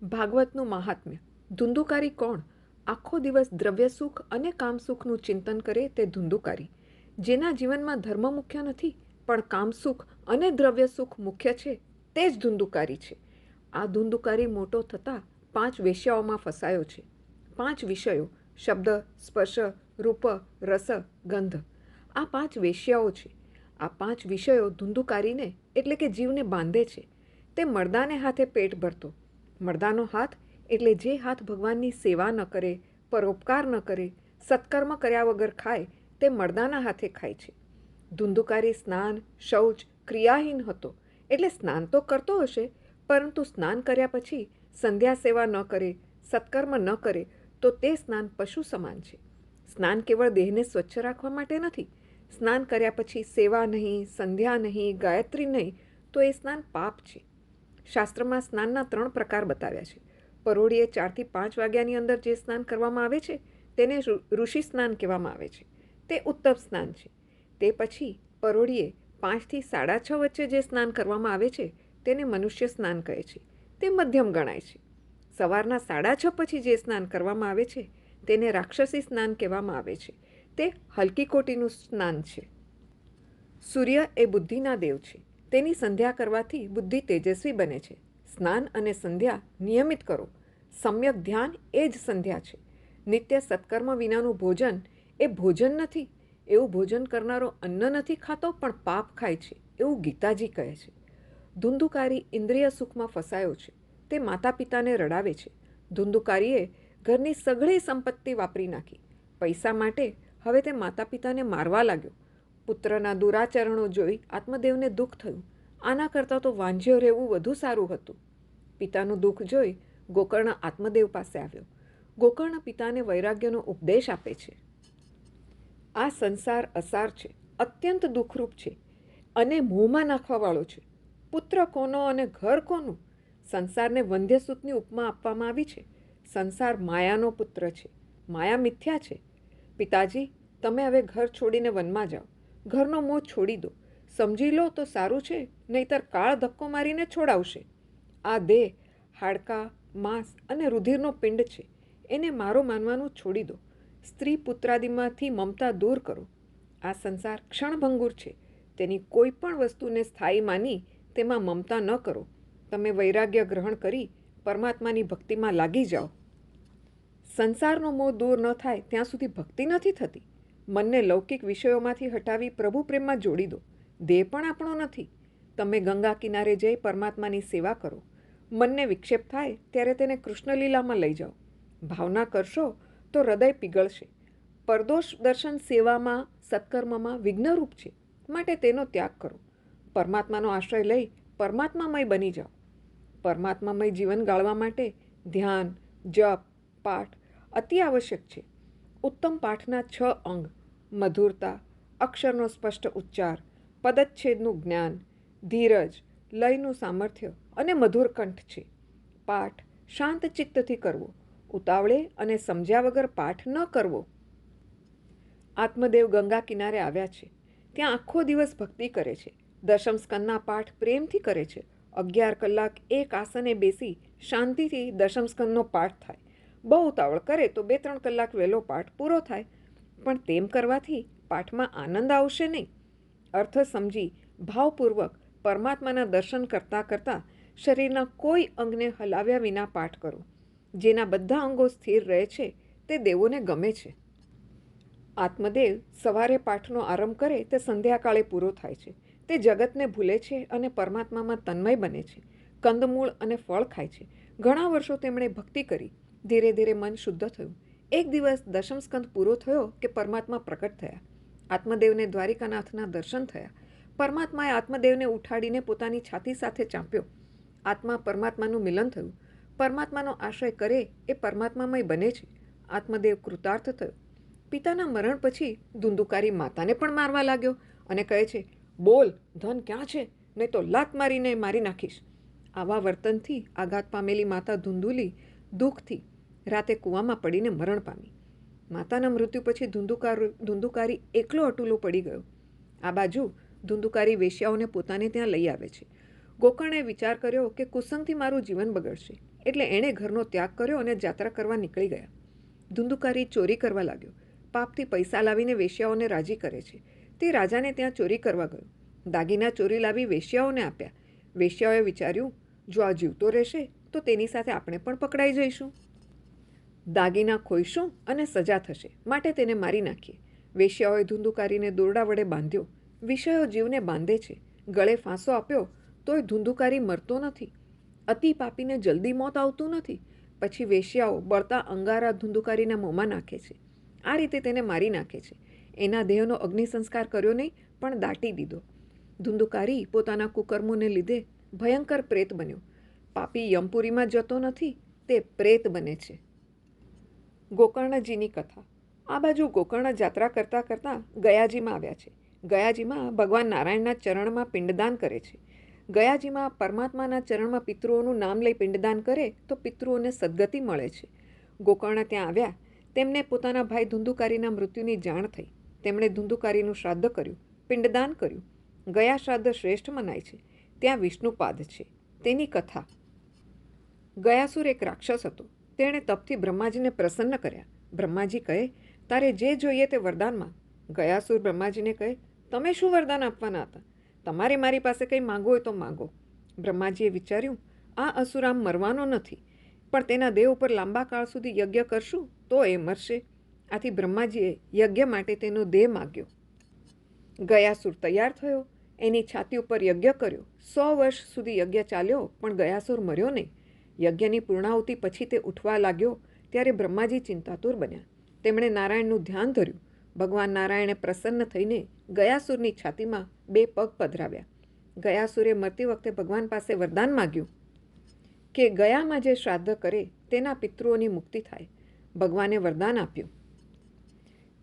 ભાગવતનું મહાત્મ્ય. ધુંધુકારી કોણ? આખો દિવસ દ્રવ્ય સુખ અને કામસુખનું ચિંતન કરે તે ધુંધુકારી. જેના જીવનમાં ધર્મ મુખ્ય નથી પણ કામસુખ અને દ્રવ્ય સુખ મુખ્ય છે તે જ ધુંધુકારી છે. આ ધુંધુકારી મોટો થતાં 5 વેશ્યાઓમાં ફસાયો છે. 5 વિષયો શબ્દ, સ્પર્શ, રૂપ, રસ, ગંધ. આ 5 વેશ્યાઓ છે. આ 5 વિષયો ધુંધુકારીને એટલે કે જીવને બાંધે છે. તે મર્દાને હાથે પેટ ભરતો. મર્દાનો હાથ એટલે જે હાથ ભગવાનની સેવા ન કરે, પરોપકાર ન કરે, સત્કર્મ કર્યા વગર ખાય તે મર્દાના હાથે ખાય છે. ધુંધુકારી સ્નાન, શૌચ, ક્રિયાહીન હતો એટલે સ્નાન તો કરતો હશે પરંતુ સ્નાન કર્યા પછી સંધ્યા સેવા ન કરે, સત્કર્મ ન કરે તો તે સ્નાન પશુ સમાન છે. સ્નાન કેવળ દેહને સ્વચ્છ રાખવા માટે નથી. સ્નાન કર્યા પછી સેવા નહીં, સંધ્યા નહીં, ગાયત્રી નહીં તો એ સ્નાન પાપ છે. શાસ્ત્રમાં સ્નાનના 3 પ્રકાર બતાવ્યા છે. પરોઢીએ 4 થી 5 વાગ્યાની અંદર જે સ્નાન કરવામાં આવે છે તેને ઋષિ સ્નાન કહેવામાં આવે છે. તે ઉત્તમ સ્નાન છે. તે પછી પરોઢીએ 5 થી 6:30 વચ્ચે જે સ્નાન કરવામાં આવે છે તેને મનુષ્ય સ્નાન કહે છે. તે મધ્યમ ગણાય છે. સવારના 6:30 પછી જે સ્નાન કરવામાં આવે છે તેને રાક્ષસી સ્નાન કહેવામાં આવે છે. તે હલકી કોટીનું સ્નાન છે. સૂર્ય એ બુદ્ધિના દેવ છે. તેની સંધ્યા કરવાથી બુદ્ધિ તેજસ્વી બને છે. સ્નાન અને સંધ્યા નિયમિત કરો. સમ્યક ધ્યાન એ જ સંધ્યા છે. નિત્ય સત્કર્મ વિનાનું ભોજન એ ભોજન નથી. એવું ભોજન કરનારો અન્ન નથી ખાતો પણ પાપ ખાય છે એવું ગીતાજી કહે છે. ધુંધુકારી ઇન્દ્રિય સુખમાં ફસાયો છે. તે માતા પિતાને રડાવે છે. ધુંધુકારીએ ઘરની સઘળી સંપત્તિ વાપરી નાખી. પૈસા માટે હવે તે માતા પિતાને મારવા લાગ્યો. પુત્રના દુરાચરણો જોઈ આત્મદેવને દુઃખ થયું. આના કરતાં તો વાંઝ્યો રહેવું વધુ સારું હતું. પિતાનું દુઃખ જોઈ ગોકર્ણ આત્મદેવ પાસે આવ્યો. ગોકર્ણ પિતાને વૈરાગ્યનો ઉપદેશ આપે છે. આ સંસાર અસાર છે, અત્યંત દુઃખરૂપ છે અને મોંમાં નાખવાવાળો છે. પુત્ર કોનો અને ઘર કોનું? સંસારને વંધ્યસૂતની ઉપમા આપવામાં આવી છે. સંસાર માયાનો પુત્ર છે. માયા મિથ્યા છે. પિતાજી, તમે હવે ઘર છોડીને વનમાં જાઓ. ઘરનો મોહ છોડી દો. સમજી લો તો સારું છે, નહીતર કાળ ધક્કો મારીને છોડાવશે. આ દેહ હાડકાં, માંસ અને રુધિરનો પિંડ છે. એને મારો માનવાનું છોડી દો. સ્ત્રી પુત્રાદિમાંથી મમતા દૂર કરો. આ સંસાર ક્ષણભંગુર છે. તેની કોઈ પણ વસ્તુને સ્થાયી માની તેમાં મમતા ન કરો. તમે વૈરાગ્ય ગ્રહણ કરી પરમાત્માની ભક્તિમાં લાગી જાઓ. સંસારનો મોહ દૂર ન થાય ત્યાં સુધી ભક્તિ નથી થતી. મનને લૌકિક વિષયોમાંથી હટાવી પ્રભુ પ્રેમમાં જોડી દો. દેહ પણ આપણો નથી. તમે ગંગા કિનારે જઈ પરમાત્માની સેવા કરો. મનને વિક્ષેપ થાય ત્યારે તેને કૃષ્ણલીલામાં લઈ જાઓ. ભાવના કરશો તો હૃદય પીગળશે. પરદોષ દર્શન સેવામાં, સત્કર્મમાં વિઘ્નરૂપ છે, માટે તેનો ત્યાગ કરો. પરમાત્માનો આશ્રય લઈ પરમાત્મામય બની જાઓ. પરમાત્મામય જીવન ગાળવા માટે ધ્યાન, જપ, પાઠ અતિ આવશ્યક છે. ઉત્તમ પાઠના 6 અંગ મધુરતા, અક્ષરનો સ્પષ્ટ ઉચ્ચાર, પદચ્છેદનું જ્ઞાન, ધીરજ, લયનું સામર્થ્ય અને મધુર કંઠ છે. પાઠ શાંત ચિત્તથી કરવો. ઉતાવળે અને સમજ્યા વગર પાઠ ન કરવો. આત્મદેવ ગંગા કિનારે આવ્યા છે. ત્યાં આખો દિવસ ભક્તિ કરે છે. દશમ સ્કંદના પાઠ પ્રેમથી કરે છે. 11 કલાક એક આસને બેસી શાંતિથી દશમ સ્કંદનો પાઠ થાય. બહુ ઉતાવળ કરે તો 2-3 કલાક વહેલો પાઠ પૂરો થાય. પણ તેમ કરવાથી પાઠમાં આનંદ આવશે નહીં. અર્થ સમજી ભાવપૂર્વક પરમાત્માના દર્શન કરતાં કરતાં શરીરના કોઈ અંગને હલાવ્યા વિના પાઠ કરો. જેના બધા અંગો સ્થિર રહે છે તે દેવોને ગમે છે. આત્મદેવ સવારે પાઠનો આરંભ કરે તે સંધ્યાકાળે પૂરો થાય છે. તે જગતને ભૂલે છે અને પરમાત્મામાં તન્મય બને છે. કંદમૂળ અને ફળ ખાય છે. ઘણા વર્ષો તેમણે ભક્તિ કરી. ધીરે ધીરે મન શુદ્ધ થયું. એક દિવસ દશમ સ્કંદ પૂરો થયો કે પરમાત્મા પ્રકટ થયા. આત્મદેવને દ્વારિકાનાથના દર્શન થયા. પરમાત્માએ આત્મદેવને ઉઠાડીને પોતાની છાતી સાથે ચાંપ્યો. આત્મા પરમાત્માનું મિલન થયું. પરમાત્માનો આશ્રય કરે એ પરમાત્મામય બને છે. આત્મદેવ કૃતાર્થ થયો. પિતાના મરણ પછી ધુંધુકારી માતાને પણ મારવા લાગ્યો અને કહે છે, બોલ, ધન ક્યાં છે? નહીં તો લાત મારીને મારી નાખીશ. આવા વર્તનથી આઘાત પામેલી માતા ધુંધુલી દુઃખથી રાતે કૂવામાં પડીને મરણ પામી. માતાના મૃત્યુ પછી ધુંધુકારી એકલો અટૂલો પડી ગયો. આ બાજુ ધુંધુકારી વેશ્યાઓને પોતાને ત્યાં લઈ આવે છે. ગોકર્ણે વિચાર કર્યો કે કુસંગથી મારું જીવન બગડશે. એટલે એણે ઘરનો ત્યાગ કર્યો અને જાત્રા કરવા નીકળી ગયા. ધુંધુકારી ચોરી કરવા લાગ્યો. પાપથી પૈસા લાવીને વેશ્યાઓને રાજી કરે છે. તે રાજાને ત્યાં ચોરી કરવા ગયો. દાગીના ચોરી લાવી વેશ્યાઓને આપ્યા. વેશ્યાઓએ વિચાર્યું, જો આ જીવતો રહેશે તો તેની સાથે આપણે પણ પકડાઈ જઈશું. દાગીના ખોઈશું અને સજા થશે, માટે તેને મારી નાખીએ. વેશ્યાઓએ ધુંધુકારીને દોરડા વડે બાંધ્યો. વિષયો જીવને બાંધે છે. ગળે ફાંસો આપ્યો તોય ધુંધુકારી મરતો નથી. અતિ પાપીને જલ્દી મોત આવતું નથી. પછી વેશ્યાઓ બળતા અંગારા ધુંધુકારીના મોંમાં નાખે છે. આ રીતે તેને મારી નાખે છે. એના દેહનો અગ્નિ સંસ્કાર કર્યો નહીં, પણ દાટી દીધો. ધુંધુકારી પોતાના કુકર્મોને લીધે ભયંકર પ્રેત બન્યો. પાપી યમપુરીમાં જતો નથી, તે પ્રેત બને છે. ગોકર્ણજીની કથા. આ બાજુ ગોકર્ણ જાત્રા કરતાં કરતાં ગયાજીમાં આવ્યા છે. ગયાજીમાં ભગવાન નારાયણના ચરણમાં પિંડદાન કરે છે. ગયાજીમાં પરમાત્માના ચરણમાં પિતૃઓનું નામ લઈ પિંડદાન કરે તો પિતૃઓને સદગતિ મળે છે. ગોકર્ણ ત્યાં આવ્યા. તેમને પોતાના ભાઈ ધુંધુકારીના મૃત્યુની જાણ થઈ. તેમણે ધુંધુકારીનું શ્રાદ્ધ કર્યું, પિંડદાન કર્યું. ગયા શ્રાદ્ધ શ્રેષ્ઠ મનાય છે. ત્યાં વિષ્ણુપાદ છે. તેની કથા. ગયાસુર એક રાક્ષસ હતો. તેણે તપથી બ્રહ્માજીને પ્રસન્ન કર્યા. બ્રહ્માજી કહે, તારે જે જોઈએ તે વરદાન માંગ. ગયાસુર બ્રહ્માજીને કહે, તમે શું વરદાન આપવાના હતા? તમારે મારી પાસે કંઈ માંગવું હોય તો માંગો. બ્રહ્માજીએ વિચાર્યું, આ અસુર આમ મરવાનો નથી, પણ તેના દેહ ઉપર લાંબા કાળ સુધી યજ્ઞ કરશું તો એ મરશે. આથી બ્રહ્માજીએ યજ્ઞ માટે તેનો દેહ માગ્યો. ગયાસુર તૈયાર થયો. એની છાતી ઉપર યજ્ઞ કર્યો. 100 વર્ષ સુધી યજ્ઞ ચાલ્યો, પણ ગયાસુર મર્યો નહીં. યજ્ઞની પૂર્ણાહુતિ પછી તે ઉઠવા લાગ્યો ત્યારે બ્રહ્માજી ચિંતાતુર બન્યા. તેમણે નારાયણનું ધ્યાન ધર્યું. ભગવાન નારાયણે પ્રસન્ન થઈને ગયાસુરની છાતીમાં 2 પગ પધરાવ્યા. ગયાસુરે મરતી વખતે ભગવાન પાસે વરદાન માગ્યું કે ગયામાં જે શ્રાદ્ધ કરે તેના પિતૃઓની મુક્તિ થાય. ભગવાને વરદાન આપ્યું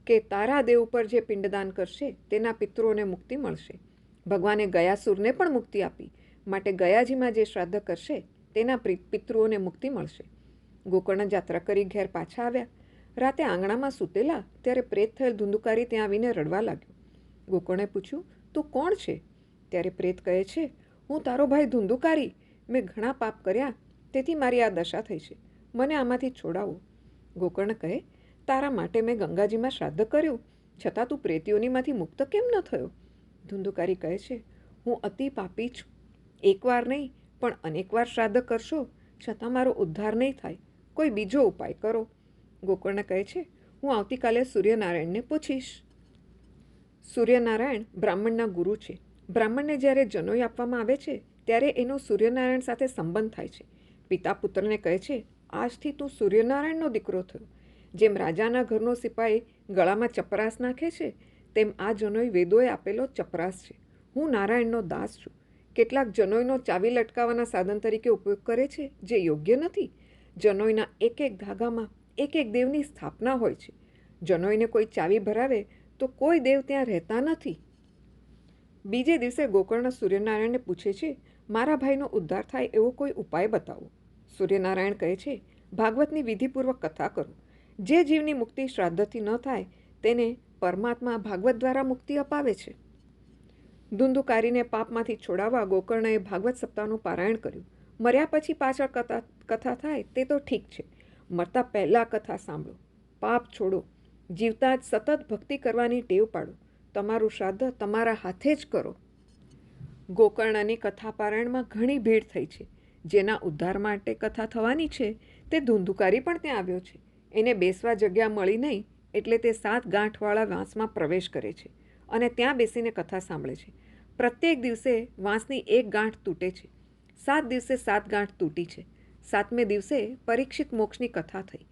કે તારા દેહ ઉપર જે પિંડદાન કરશે તેના પિતૃઓને મુક્તિ મળશે. ભગવાને ગયાસુરને પણ મુક્તિ આપી, માટે ગયાજીમાં જે શ્રાદ્ધ કરશે તેના પિતૃઓને મુક્તિ મળશે. ગોકર્ણ જાત્રા કરી ઘેર પાછા આવ્યા. રાતે આંગણામાં સૂતેલા ત્યારે પ્રેત થયેલ ધુંધુકારી ત્યાં આવીને રડવા લાગ્યો. ગોકર્ણે પૂછ્યું, તું કોણ છે? ત્યારે પ્રેત કહે છે, હું તારો ભાઈ ધુંધુકારી. મેં ઘણા પાપ કર્યા, તેથી મારી આ દશા થઈ છે. મને આમાંથી છોડાવો. ગોકર્ણ કહે, તારા માટે મેં ગંગાજીમાં શ્રાદ્ધ કર્યું, છતાં તું પ્રેતીઓનીમાંથી મુક્ત કેમ ન થયો? ધુંધુકારી કહે છે, હું અતિ પાપી છું. એકવાર નહીં પણ અનેકવાર શ્રાદ્ધ કરશો છતાં મારો ઉદ્ધાર નહીં થાય. કોઈ બીજો ઉપાય કરો. ગોકર્ણ કહે છે, હું આવતીકાલે સૂર્યનારાયણને પૂછીશ. સૂર્યનારાયણ બ્રાહ્મણના ગુરુ છે. બ્રાહ્મણને જ્યારે જનોઈ આપવામાં આવે છે ત્યારે એનો સૂર્યનારાયણ સાથે સંબંધ થાય છે. પિતા પુત્રને કહે છે, આજથી તું સૂર્યનારાયણનો દીકરો થયો. જેમ રાજાના ઘરનો સિપાહી ગળામાં ચપરાસ નાખે છે, તેમ આ જનોઈ વેદોએ આપેલો ચપરાસ છે. હું નારાયણનો દાસ છું. કેટલાક જનોઈનો ચાવી લટકાવવાના સાધન તરીકે ઉપયોગ કરે છે, જે યોગ્ય નથી. જનોઈના એક એક ધાગામાં એક એક દેવની સ્થાપના હોય છે. જનોઈને કોઈ ચાવી ભરાવે તો કોઈ દેવ ત્યાં રહેતા નથી. બીજે દિવસે ગોકર્ણ સૂર્યનારાયણને પૂછે છે, મારા ભાઈનો ઉદ્ધાર થાય એવો કોઈ ઉપાય બતાવો. સૂર્યનારાયણ કહે છે, ભાગવતની વિધિપૂર્વક કથા કરો. જે જીવની મુક્તિ શ્રાદ્ધથી ન થાય તેને પરમાત્મા ભાગવત દ્વારા મુક્તિ અપાવે છે. ધુંધુકારીને પાપમાંથી છોડાવવા ગોકર્ણએ ભાગવત સપ્તાહનું પારાયણ કર્યું. મર્યા પછી પાછળ કથા થાય તે તો ઠીક છે, મરતા પહેલાં કથા સાંભળો. પાપ છોડો. જીવતા જ સતત ભક્તિ કરવાની ટેવ પાડો. તમારું શ્રાદ્ધ તમારા હાથે જ કરો. ગોકર્ણની કથા પારાયણમાં ઘણી ભીડ થઈ છે. જેના ઉદ્ધાર માટે કથા થવાની છે તે ધુંધુકારી પણ ત્યાં આવ્યો છે. એને બેસવા જગ્યા મળી નહીં એટલે તે 7 ગાંઠવાળા વાંસમાં પ્રવેશ કરે છે અને ત્યાં બેસીને કથા સાંભળે છે. પ્રત્યેક દિવસે વાંસની 1 ગાંઠ તૂટે છે. 7 દિવસે 7 ગાંઠ તૂટી છે. 7મે દિવસે પરીક્ષિત મોક્ષની કથા થઈ.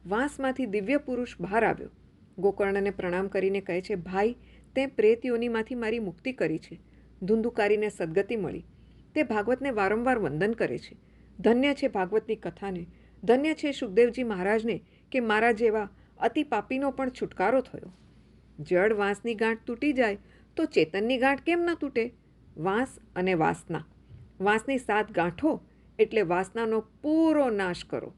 વાંસમાંથી દિવ્ય પુરુષ બહાર આવ્યો. ગોકર્ણને પ્રણામ કરીને કહે છે, ભાઈ, તે પ્રેત યોનિમાંથી મારી મુક્તિ કરી છે. ધુંધુકારીને સદગતિ મળી. તે ભાગવતને વારંવાર વંદન કરે છે. ધન્ય છે ભાગવતની કથાને. ધન્ય છે સુખદેવજી મહારાજને કે મારા જેવા અતિ પાપીનો પણ છુટકારો થયો. જડ વાંસની ગાંઠ તૂટી જાય તો ચેતનની ગાંઠ કેમ ન તૂટે? વાંસ અને વાસના. વાંસની 7 ગાંઠો એટલે વાસનાનો પૂરો નાશ કરો.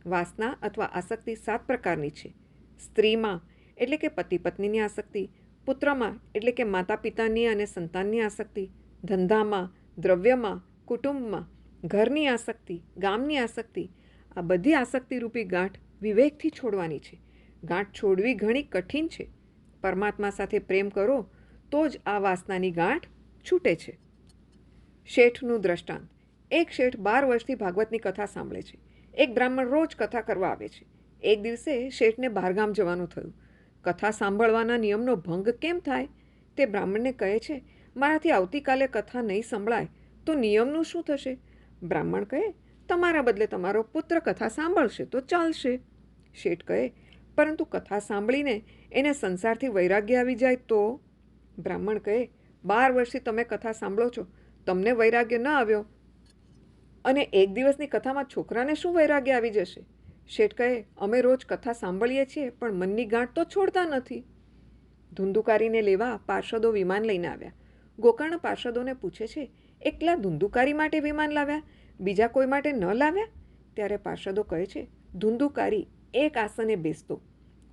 વાસના અથવા આસક્તિ 7 પ્રકારની છે. સ્ત્રીમાં એટલે કે પતિ પત્નીની આસક્તિ, પુત્રમાં એટલે કે માતા પિતાની અને સંતાનની આસક્તિ, ધંધામાં, દ્રવ્યમાં, કુટુંબમાં ઘરની આસક્તિ, ગામની આસક્તિ, આ બધી આસક્તિરૂપી ગાંઠ વિવેકથી છોડવાની છે. ગાંઠ છોડવી ઘણી કઠિન છે. પરમાત્મા સાથે પ્રેમ કરો તો જ આ વાસનાની ગાંઠ છૂટે છે. શેઠનું દ્રષ્ટાંત. એક શેઠ 12 વર્ષથી ભાગવતની કથા સાંભળે છે. એક બ્રાહ્મણ રોજ કથા કરવા આવે છે. એક દિવસે શેઠને બહારગામ જવાનું થયું. કથા સાંભળવાના નિયમનો ભંગ કેમ થાય? તે બ્રાહ્મણને કહે છે, મારાથી આવતીકાલે કથા નહીં સંભળાય તો નિયમનું શું થશે? બ્રાહ્મણ કહે, તમારા બદલે તમારો પુત્ર કથા સાંભળશે તો ચાલશે. શેઠ કહે, પરંતુ કથા સાંભળીને એને સંસારથી વૈરાગ્ય આવી જાય તો? બ્રાહ્મણ કહે, 12 વર્ષથી તમે કથા સાંભળો છો, તમને વૈરાગ્ય ન આવ્યો અને એક દિવસની કથામાં છોકરાને શું વૈરાગ્ય આવી જશે? શેઠ કહે, અમે રોજ કથા સાંભળીએ છીએ પણ મનની ગાંઠ તો છોડતા નથી. ધુંધુકારીને લેવા પાર્ષદો વિમાન લઈને આવ્યા. ગોકર્ણ પાર્ષદોને પૂછે છે, એકલા ધુંધુકારી માટે વિમાન લાવ્યા, બીજા કોઈ માટે ન લાવ્યા? ત્યારે પાર્ષદો કહે છે, ધુંધુકારી એક આસને બેસતો,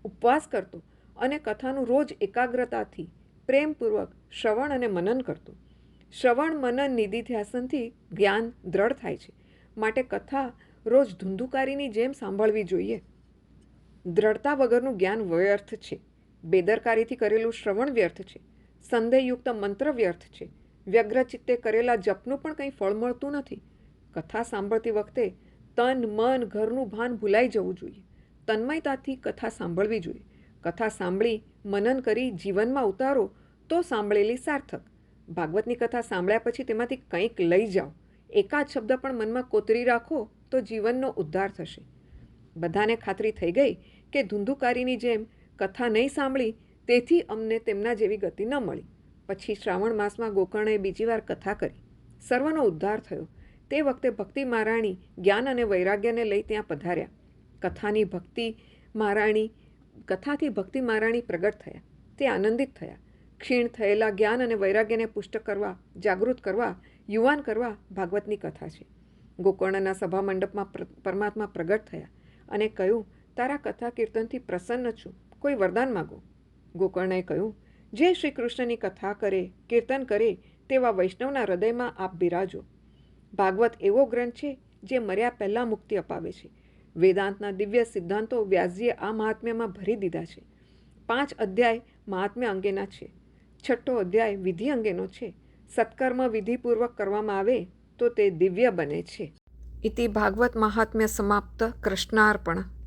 ઉપવાસ કરતો અને કથાનું રોજ એકાગ્રતાથી પ્રેમપૂર્વક શ્રવણ અને મનન કરતો. શ્રવણ મનન નિધિધ્યાસનથી જ્ઞાન દ્રઢ થાય છે. માટે કથા રોજ ધુંધુકારીની જેમ સાંભળવી જોઈએ. દ્રઢતા વગરનું જ્ઞાન વ્યર્થ છે. બેદરકારીથી કરેલું શ્રવણ વ્યર્થ છે. સંદેહયુક્ત મંત્ર વ્યર્થ છે. વ્યગ્રચિત્તે કરેલા જપનું પણ કંઈ ફળ મળતું નથી. કથા સાંભળતી વખતે તન મન ઘરનું ભાન ભૂલાઈ જવું જોઈએ. તન્મયતાથી કથા સાંભળવી જોઈએ. કથા સાંભળી મનન કરી જીવનમાં ઉતારો તો સાંભળેલી સાર્થક. ભાગવતની કથા સાંભળ્યા પછી તેમાંથી કંઈક લઈ જાઓ. એકાદ શબ્દ પણ મનમાં કોતરી રાખો તો જીવનનો ઉદ્ધાર થશે. બધાને ખાતરી થઈ ગઈ કે ધુંધુકારીની જેમ કથા નહીં સાંભળી તેથી અમને તેમના જેવી ગતિ ન મળી. પછી શ્રાવણ માસમાં ગોકર્ણએ બીજી વાર કથા કરી. સર્વનો ઉદ્ધાર થયો. તે વખતે ભક્તિ મહારાણી જ્ઞાન અને વૈરાગ્યને લઈ ત્યાં પધાર્યા. કથાથી ભક્તિ મહારાણી પ્રગટ થયા. તે આનંદિત થયા. ક્ષીણ થયેલા જ્ઞાન અને વૈરાગ્યને પુષ્ટ કરવા, જાગૃત કરવા, યુવાન કરવા ભાગવતની કથા છે. ગોકર્ણના સભા મંડપમાં પરમાત્મા પ્રગટ થયા અને કહ્યું, તારા કથા કીર્તનથી પ્રસન્ન છું, કોઈ વરદાન માગો. ગોકર્ણએ કહ્યું, જે શ્રી કૃષ્ણની કથા કરે, કીર્તન કરે તેવા વૈષ્ણવના હૃદયમાં આપ બિરાજો. ભાગવત એવો ગ્રંથ છે જે મર્યા પહેલાં મુક્તિ અપાવે છે. વેદાંતના દિવ્ય સિદ્ધાંતો વ્યાસજીએ આ મહાત્મ્યમાં ભરી દીધા છે. 5 અધ્યાય મહાત્મ્ય અંગેના છે. 6ઠ્ઠો અધ્યાય વિધિ અંગેનો છે. સત્કર્મ વિધિપૂર્વક કરવામાં આવે તો તે દિવ્ય બને છે. ઇતિ ભાગવત મહાત્મ્ય સમાપ્ત. કૃષ્ણાર્પણ.